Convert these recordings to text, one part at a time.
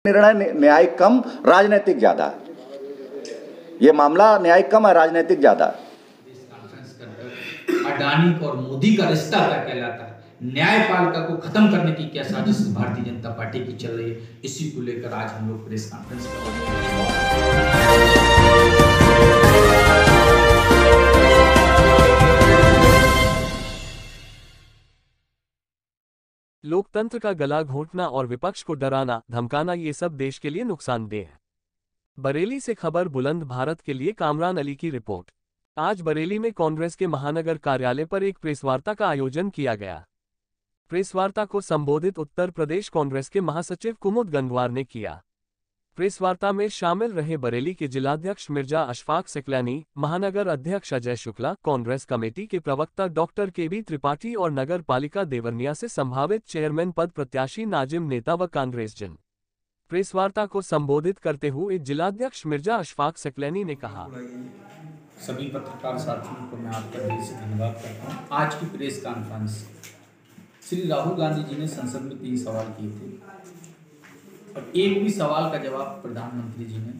निर्णय न्यायिक कम, राजनीतिक ज्यादा है। ये मामला न्यायिक कम है, राजनीतिक ज्यादा है। अडानी और मोदी का रिश्ता क्या कहलाता है, न्यायपालिका को खत्म करने की क्या साजिश भारतीय जनता पार्टी की चल रही है, इसी को लेकर आज हम लोग प्रेस कॉन्फ्रेंस कर रहे हैं। लोकतंत्र का गला घोंटना और विपक्ष को डराना धमकाना, ये सब देश के लिए नुकसानदेह है। बरेली से खबर बुलंद भारत के लिए कामरान अली की रिपोर्ट। आज बरेली में कांग्रेस के महानगर कार्यालय पर एक प्रेसवार्ता का आयोजन किया गया। प्रेसवार्ता को संबोधित उत्तर प्रदेश कांग्रेस के महासचिव कुमुद गंगवार ने किया। प्रेसवार्ता में शामिल रहे बरेली के जिलाध्यक्ष मिर्जा अशफाक सिकलानी, महानगर अध्यक्ष अजय शुक्ला, कांग्रेस कमेटी के प्रवक्ता डॉक्टर केबी त्रिपाठी और नगर पालिका देवरिया से संभावित चेयरमैन पद प्रत्याशी नाजिम नेता व कांग्रेस जन। प्रेसवार्ता को संबोधित करते हुए जिलाध्यक्ष मिर्जा अशफाक सिकलानी ने कहा, सभी पत्रकार साथियों को मैं आपका दिल से धन्यवाद करता हूँ। आज की प्रेस कॉन्फ्रेंस श्री राहुल गांधी जी ने संसद में 3 सवाल किए थे और एक भी सवाल का जवाब प्रधानमंत्री जी ने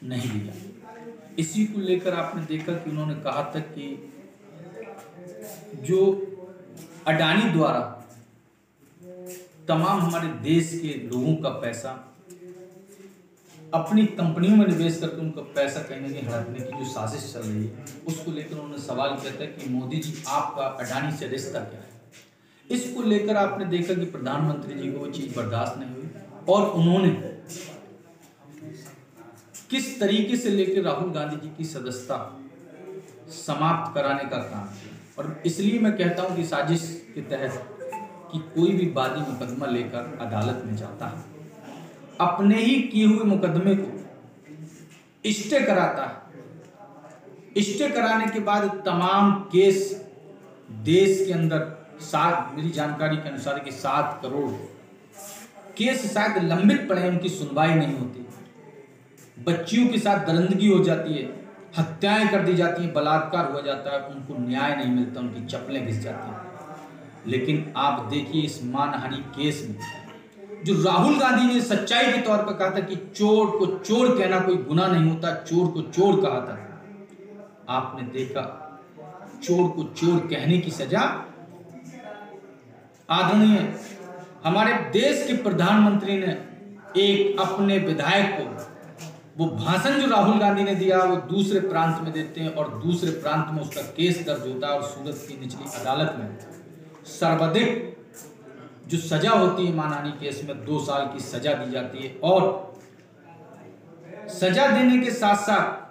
नहीं दिया। इसी को लेकर आपने देखा कि उन्होंने कहा था कि जो अडानी द्वारा तमाम हमारे देश के लोगों का पैसा अपनी कंपनियों में निवेश करके उनका पैसा कहीं ना कहीं हड़पने की जो साजिश चल रही है, उसको लेकर उन्होंने सवाल किया था कि मोदी जी आपका अडानी से रिश्ता क्या है। इसको लेकर आपने देखा कि प्रधानमंत्री जी को वो चीज बर्दाश्त नहीं हुई और उन्होंने किस तरीके से लेकर राहुल गांधी जी की सदस्यता समाप्त कराने का काम किया। और इसलिए मैं कहता हूं कि साजिश के तहत कि कोई भी वादी मुकदमा लेकर अदालत में जाता है, अपने ही किए हुए मुकदमे को स्टे कराता है। स्टे कराने के बाद तमाम केस देश के अंदर मेरी जानकारी के अनुसार कि 7 करोड़ केस शायद लंबित पड़े, उनकी सुनवाई नहीं होती। बच्चियों के साथ दरिंदगी हो जाती है, हत्याएं कर दी जाती हैं, बलात्कार हो जाता है, उनको न्याय नहीं मिलता, उनकी चप्पलें घिस जाती हैं। लेकिन आप देखिए इस मानहानि केस में जो राहुल गांधी ने सच्चाई के तौर पर कहा था कि चोर को चोर कहना कोई गुनाह नहीं होता, चोर को चोर कहा था। आपने देखा चोर को चोर कहने की सजा आदरणीय हमारे देश के प्रधानमंत्री ने एक अपने विधायक को वो भाषण जो राहुल गांधी ने दिया वो दूसरे प्रांत में देते हैं और दूसरे प्रांत में उसका केस दर्ज होता है और सूरत की निचली अदालत में सर्वाधिक जो सजा होती है मानहानि केस में 2 साल की सजा दी जाती है। और सजा देने के साथ साथ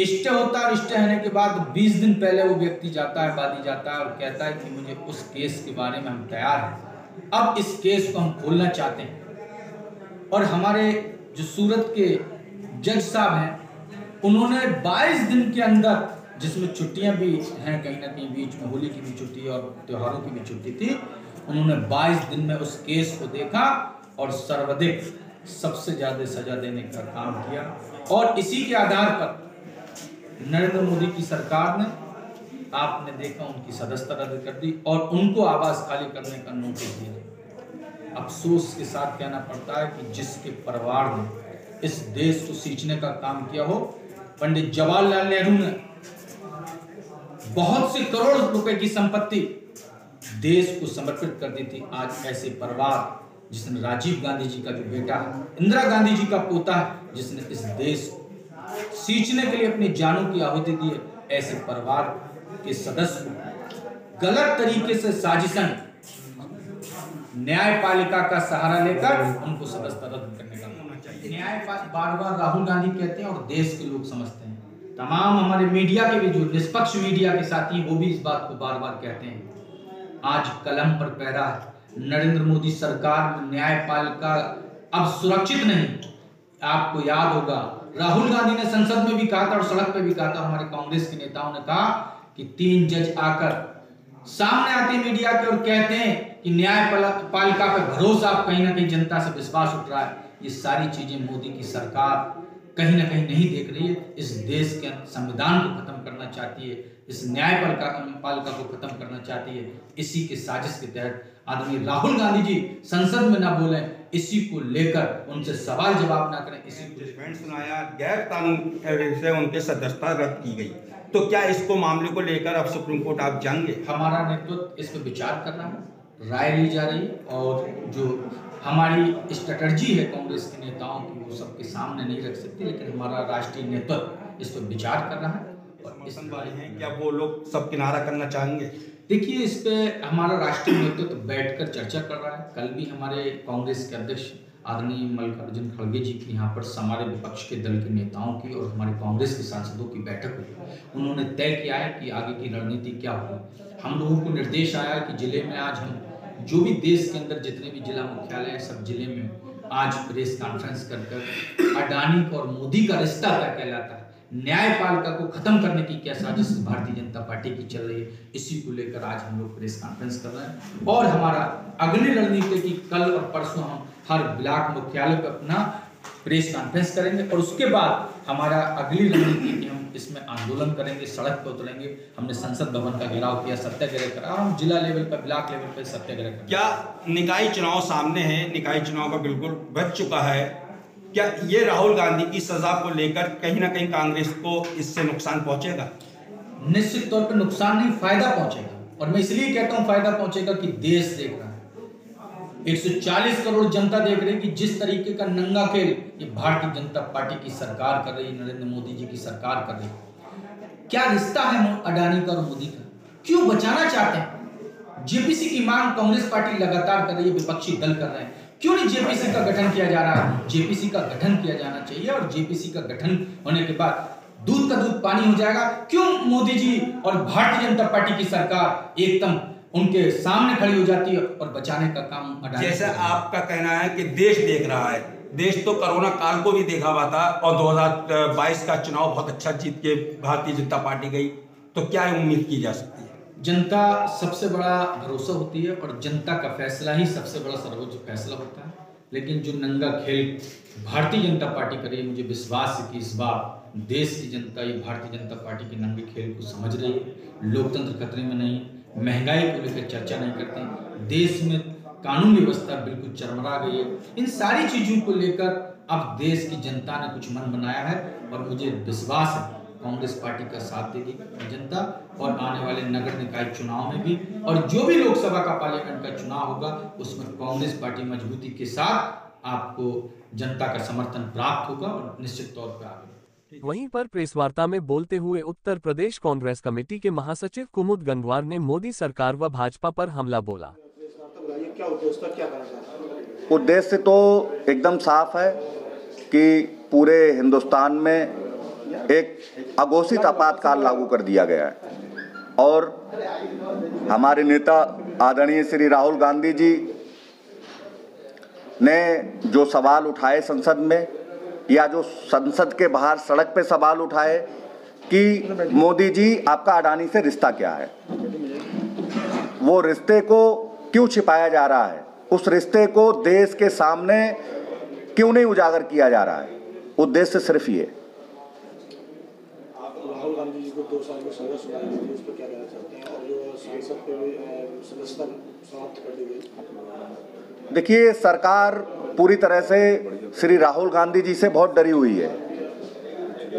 स्टे होता है और स्टे होने के बाद 20 दिन पहले वो व्यक्ति जाता है, वादी जाता है और कहता है कि मुझे उस केस के बारे में हम तैयार हैं, अब इस केस को हम खोलना चाहते हैं। और हमारे जो सूरत के जज साहब हैं उन्होंने 22 दिन के अंदर, जिसमें छुट्टियां भी हैं कहीं ना कहीं बीच में, होली की भी छुट्टी और त्योहारों की भी छुट्टी थी, उन्होंने 22 दिन में उस केस को देखा और सर्वाधिक सबसे ज्यादा सजा देने का काम किया। और इसी के आधार पर नरेंद्र मोदी की सरकार ने आपने देखा उनकी सदस्यता रद्द कर दी और उनको आवास खाली करने का नोटिस दिया। अफसोस के साथ कहना पड़ता है कि जिसके परिवार ने इस देश को सींचने का काम किया हो, पंडित जवाहरलाल नेहरू ने बहुत से करोड़ रुपए की संपत्ति देश को समर्पित कर दी थी। आज ऐसे परिवार जिसने राजीव गांधी जी का जो बेटा है, इंदिरा गांधी जी का पोता है, जिसने इस देश को सींचने के लिए अपनी जानों की आहुति दी है, ऐसे परिवार के सदस्य को गलत तरीके से साजिशन न्यायपालिका का सहारा लेकर उनको सदस्यता रद्द करने का होना चाहिए। न्यायपालिका बार बार राहुल गांधी कहते हैं और देश के लोग समझते हैं, तमाम हमारे मीडिया के भी जो निष्पक्ष मीडिया के साथी वो भी इस बात को बार बार कहते हैं। आज कलम पर पैरा है, नरेंद्र मोदी सरकार न्यायपालिका अब सुरक्षित नहीं। आपको याद होगा राहुल गांधी ने संसद में भी कहा था और सड़क पे भी कहा था, हमारे कांग्रेस के नेताओं ने कहा कि 3 जज आकर सामने आते मीडिया के और कहते हैं कि न्यायपालिका पे भरोसा अब कहीं ना कहीं जनता से विश्वास उठ रहा है। ये सारी चीजें मोदी की सरकार कहीं ना कहीं नहीं देख रही है। इस देश के संविधान को खत्म करना चाहती है, इस न्यायपालिका को खत्म करना चाहती है। इसी के साजिश के तहत आदरणीय राहुल गांधी जी संसद में ना बोलें, इसी को लेकर उनसे सवाल जवाब ना करें, इसी को लेकर सुनाया। गैर कानून से उनके सदस्यता रद्द की गई, तो क्या इसको मामले को लेकर अब सुप्रीम कोर्ट आप जाएंगे? हमारा नेतृत्व इस पर विचार कर रहा है, राय ली जा रही है, और जो हमारी स्ट्रेटजी है कांग्रेस के नेताओं की वो सबके सामने नहीं रख सकती, लेकिन हमारा राष्ट्रीय नेतृत्व इस पर विचार कर रहा है। और इस वाले हैं क्या वो लोग सब किनारा करना चाहेंगे? देखिए, इस पे हमारा राष्ट्रीय नेतृत्व बैठकर चर्चा कर रहा है। कल भी हमारे कांग्रेस के अध्यक्ष आदरणीय मल्लिकार्जुन खड़गे जी की यहाँ पर हमारे विपक्ष के दल के नेताओं की और हमारे कांग्रेस के सांसदों की बैठक हुई। उन्होंने तय किया है कि आगे की रणनीति क्या होगी। हम लोगों को निर्देश आया कि जिले में आज हम जो भी देश के अंदर जितने भी जिला मुख्यालय हैं सब जिले में आज प्रेस कॉन्फ्रेंस कर अडानी और मोदी का रिश्ता क्या कहलाता है, न्यायपालिका को खत्म करने की क्या साजिश भारतीय जनता पार्टी की चल रही है, इसी को लेकर आज हम लोग प्रेस कॉन्फ्रेंस कर रहे हैं। और हमारा अगली रणनीति की कल और परसों हम हर ब्लॉक मुख्यालय पर अपना प्रेस कॉन्फ्रेंस करेंगे और उसके बाद हमारा अगली रणनीति की हम इसमें आंदोलन करेंगे, सड़क पर उतरेंगे। हमने संसद भवन का घेराव किया, सत्याग्रह करा, हम जिला लेवल पर ब्लॉक लेवल पर सत्याग्रह करेंगे। क्या निकाय चुनाव सामने है, निकाय चुनाव का बिल्कुल बच चुका है, क्या ये राहुल गांधी की सजा को लेकर कहीं ना कहीं कांग्रेस को इससे नुकसान पहुंचेगा? निश्चित तौर पर नुकसान नहीं, फायदा पहुंचेगा। और मैं इसलिए कहता हूं फायदा पहुंचेगा कि देश देख रहा है, 140 करोड़ जनता देख रही है कि जिस तरीके का नंगा खेल ये भारतीय जनता पार्टी की सरकार कर रही है, नरेंद्र मोदी जी की सरकार कर रही है। क्या रिश्ता है अडानी का और मोदी का, क्यों बचाना चाहते हैं? जेपीसी की मांग कांग्रेस पार्टी लगातार कर रही है, विपक्षी दल कर रहे हैं, क्यों नहीं जेपीसी का गठन किया जा रहा है? जेपीसी का गठन किया जाना चाहिए और जेपीसी का गठन होने के बाद दूध का दूध पानी हो जाएगा। क्यों मोदी जी और भारतीय जनता पार्टी की सरकार एकदम उनके सामने खड़ी हो जाती है और बचाने का काम अडानी। जैसे आपका कहना है कि देश देख रहा है, देश तो कोरोना काल को भी देखा हुआ था और 2022 का चुनाव बहुत अच्छा जीत के भारतीय जनता पार्टी गई, तो क्या उम्मीद की जा सकती है? जनता सबसे बड़ा भरोसा होती है और जनता का फैसला ही सबसे बड़ा सर्वोच्च फैसला होता है। लेकिन जो नंगा खेल भारतीय जनता पार्टी करी, मुझे विश्वास है कि इस बार देश की जनता ये भारतीय जनता पार्टी के नंगे खेल को समझ रही है। लोकतंत्र खतरे में नहीं, महंगाई को लेकर चर्चा नहीं करते, देश में कानून व्यवस्था बिल्कुल चरमरा गई है। इन सारी चीजों को लेकर अब देश की जनता ने कुछ मन बनाया है और मुझे विश्वास है कांग्रेस पार्टी का साथ देगी जनता और आने वाले नगर निकाय चुनाव में भी, और जो भी लोकसभा का पार्लियामेंट का चुनाव होगा उसमें कांग्रेस पार्टी मजबूती के साथ आपको जनता का समर्थन प्राप्त होगा और निश्चित तौर पर आगे। वहीं पर प्रेस वार्ता में बोलते हुए उत्तर प्रदेश कांग्रेस कमेटी के महासचिव कुमुद गंगवार ने मोदी सरकार व भाजपा पर हमला बोला। उद्देश्य तो एकदम साफ है कि पूरे हिंदुस्तान में एक अघोषित आपातकाल लागू कर दिया गया है और हमारे नेता आदरणीय श्री राहुल गांधी जी ने जो सवाल उठाए संसद में या जो संसद के बाहर सड़क पे सवाल उठाए कि मोदी जी आपका अडानी से रिश्ता क्या है, वो रिश्ते को क्यों छिपाया जा रहा है, उस रिश्ते को देश के सामने क्यों नहीं उजागर किया जा रहा है, उद्देश्य सिर्फ ये। राहुल गांधी जी को 2 साल में सजा सुनाई गई, उस पर क्या कहना चाहते हैं? और जो सांसद पे सदस्यता समाप्त कर दी गई। देखिए, सरकार पूरी तरह से श्री राहुल गांधी जी से बहुत डरी हुई है,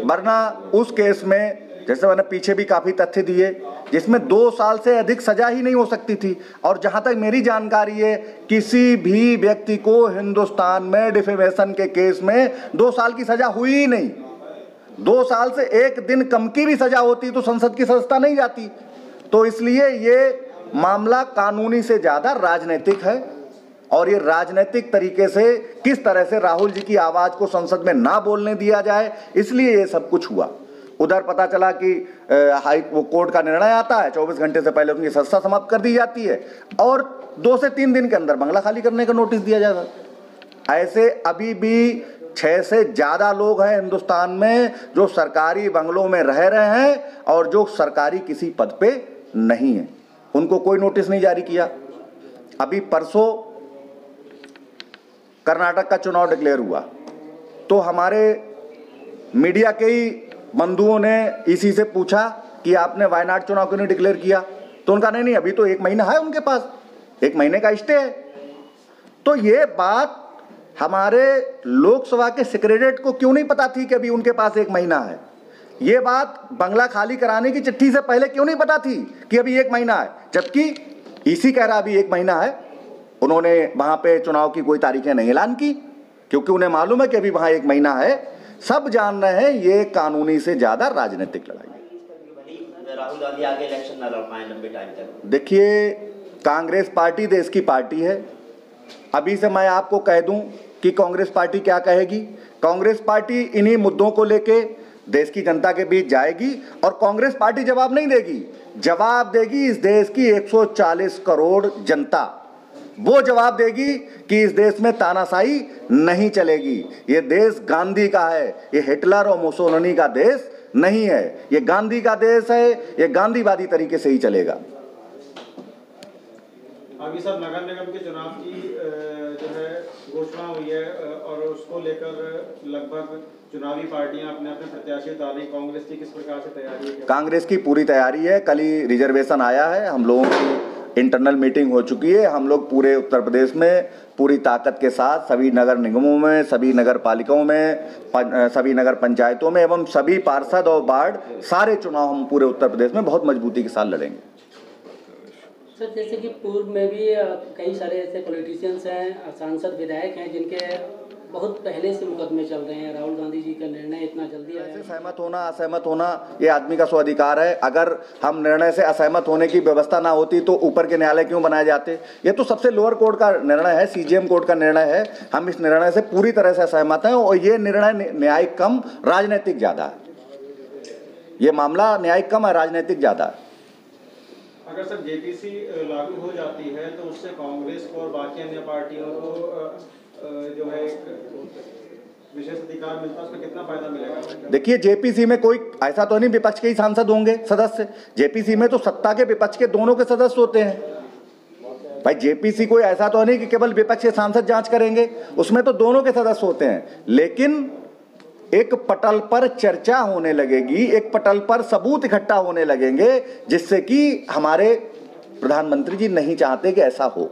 वरना उस केस में जैसे मैंने पीछे भी काफी तथ्य दिए जिसमें 2 साल से अधिक सजा ही नहीं हो सकती थी। और जहां तक मेरी जानकारी है, किसी भी व्यक्ति को हिंदुस्तान में डिफेमेशन के केस में 2 साल की सजा हुई ही नहीं। 2 साल से 1 दिन कम की भी सजा होती तो संसद की सदस्यता नहीं जाती। तो इसलिए ये मामला कानूनी से ज्यादा राजनीतिक है और ये राजनीतिक तरीके से किस तरह से राहुल जी की आवाज को संसद में ना बोलने दिया जाए, इसलिए ये सब कुछ हुआ। उधर पता चला कि वो कोर्ट का निर्णय आता है, 24 घंटे से पहले उनकी सदस्यता समाप्त कर दी जाती है और 2 से 3 दिन के अंदर बंगला खाली करने का नोटिस दिया जाता है। ऐसे अभी भी 6 से ज्यादा लोग हैं हिंदुस्तान में जो सरकारी बंगलों में रह रहे हैं और जो सरकारी किसी पद पे नहीं है, उनको कोई नोटिस नहीं जारी किया। अभी परसों कर्नाटक का चुनाव डिक्लेयर हुआ तो हमारे मीडिया के ही बंधुओं ने इसी से पूछा कि आपने वायनाड चुनाव क्यों नहीं डिक्लेयर किया, तो उनका नहीं अभी तो 1 महीना है उनके पास, 1 महीने का स्टे है। तो ये बात हमारे लोकसभा के सेक्रेटरीट को क्यों नहीं पता थी कि अभी उनके पास 1 महीना है? ये बात बंगला खाली कराने की चिट्ठी से पहले क्यों नहीं पता थी कि अभी 1 महीना है? जबकि इसी कह रहा अभी 1 महीना है। उन्होंने वहां पे चुनाव की कोई तारीखें नहीं ऐलान की, क्योंकि उन्हें मालूम है कि अभी वहां 1 महीना है। सब जान रहे हैं ये कानूनी से ज्यादा राजनीतिक लड़ाई है। राहुल गांधी आगे इलेक्शन न लड़ पाए लंबे टाइम तक। देखिए, कांग्रेस पार्टी देश की पार्टी है। अभी से मैं आपको कह दूं कि कांग्रेस पार्टी क्या कहेगी। कांग्रेस पार्टी इन्हीं मुद्दों को लेके देश की जनता के बीच जाएगी और कांग्रेस पार्टी जवाब नहीं देगी, जवाब देगी इस देश की 140 करोड़ जनता। वो जवाब देगी कि इस देश में तानाशाही नहीं चलेगी। ये देश गांधी का है, ये हिटलर और मुसोलिनी का देश नहीं है। ये गांधी का देश है, ये गांधीवादी तरीके से ही चलेगा। अभी सब नगर निगम के चुनाव की जो है घोषणा हुई है और उसको लेकर लगभग चुनावी पार्टियां अपने अपने प्रत्याशी उतार रही। कांग्रेस की किस प्रकार से तैयारी है? कांग्रेस की पूरी तैयारी है। कल ही रिजर्वेशन आया है, हम लोगों की इंटरनल मीटिंग हो चुकी है। हम लोग पूरे उत्तर प्रदेश में पूरी ताकत के साथ सभी नगर निगमों में, सभी नगर पालिकाओं में, सभी नगर पंचायतों में एवं सभी पार्षद और वार्ड सारे चुनाव हम पूरे उत्तर प्रदेश में बहुत मजबूती के साथ लड़ेंगे। सर, जैसे कि पूर्व में भी कई सारे ऐसे पॉलिटिशियंस हैं, सांसद, विधायक हैं जिनके बहुत पहले से मुकदमे चल रहे हैं। राहुल गांधी जी का निर्णय इतना जल्दी आया। सहमत होना असहमत होना ये आदमी का स्वाधिकार है। अगर हम निर्णय से असहमत होने की व्यवस्था ना होती तो ऊपर के न्यायालय क्यों बनाए जाते? ये तो सबसे लोअर कोर्ट का निर्णय है, CJM कोर्ट का निर्णय है। हम इस निर्णय से पूरी तरह से असहमत हैं और ये निर्णय न्यायिक कम राजनीतिक ज्यादा है। ये मामला न्यायिक कम है, राजनीतिक ज्यादा है। अगर सर JPC लागू हो जाती है तो उससे कांग्रेस को और बाकी अन्य पार्टियों को जो है विशेष अधिकार मिलता है, उसका कितना फायदा मिलेगा? देखिए, JPC में कोई ऐसा तो नहीं विपक्ष के ही सांसद होंगे सदस्य। JPC में तो सत्ता के विपक्ष के दोनों के सदस्य होते हैं भाई। JPC कोई ऐसा तो नहीं कि केवल विपक्ष के सांसद जांच करेंगे, उसमें तो दोनों के सदस्य होते हैं। लेकिन एक पटल पर चर्चा होने लगेगी, एक पटल पर सबूत इकट्ठा होने लगेंगे, जिससे कि हमारे प्रधानमंत्री जी नहीं चाहते कि ऐसा हो।